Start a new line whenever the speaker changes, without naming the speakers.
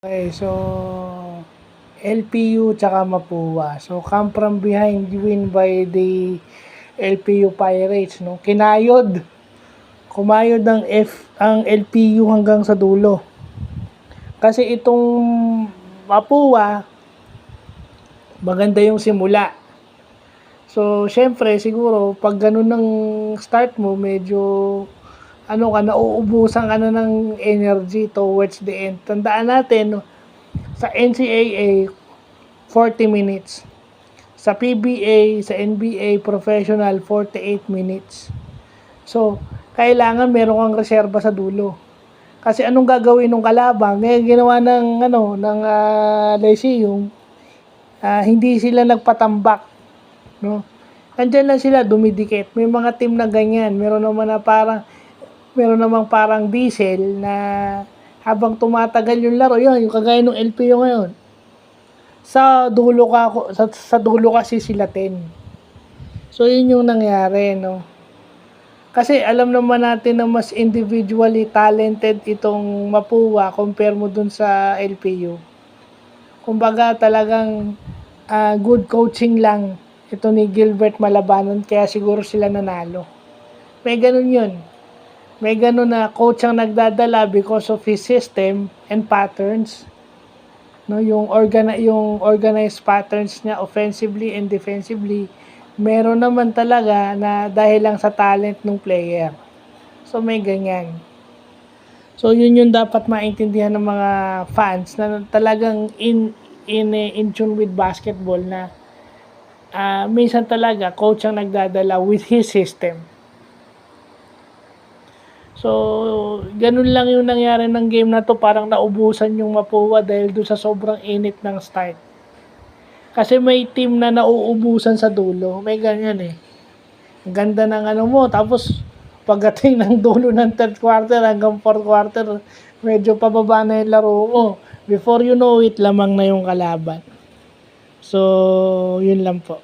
Okay, so LPU tsaka Mapua. So come from behind, win by the LPU Pirates, no? Kumayod ang LPU hanggang sa dulo. Kasi itong Mapua, maganda yung simula. So, syempre, siguro, pag ganun ng start mo, medyo, nauubusan ka na ng energy towards the end. Tandaan natin, no, sa NCAA, 40 minutes. Sa PBA, sa NBA, professional, 48 minutes. So, kailangan meron kang reserba sa dulo. Kasi anong gagawin ng kalabang? Ginawa ng Lyceum, hindi sila nagpatambak, no? Nandiyan lang sila dumidikit. May mga team na ganyan. Meron namang parang diesel na habang tumatagal yung laro, yun, yung kagaya ng LPU ngayon. Sa dulo kasi sila 10. So yun yung nangyari, no? Kasi alam naman natin na mas individually talented itong Mapua compare mo dun sa LPU. Kumbaga talagang good coaching lang ito ni Gilbert Malabanon, kaya siguro sila nanalo. May ganun yun. May ganun na coach ang nagdadala because of his system and patterns. No, yung organized patterns niya offensively and defensively. Meron naman talaga na dahil lang sa talent ng player. So may ganyan. So yun yung dapat maintindihan ng mga fans na talagang in tune with basketball na minsan talaga coach ang nagdadala with his system. So, ganun lang yung nangyari ng game na to. Parang naubusan yung Mapua dahil doon sa sobrang init ng start. Kasi may team na nauubusan sa dulo. May ganyan eh. Ang ganda ng mo. Tapos, pagdating ng dulo ng third quarter hanggang fourth quarter, medyo pababa na yung laro mo. Before you know it, lamang na yung kalaban. So, yun lang po.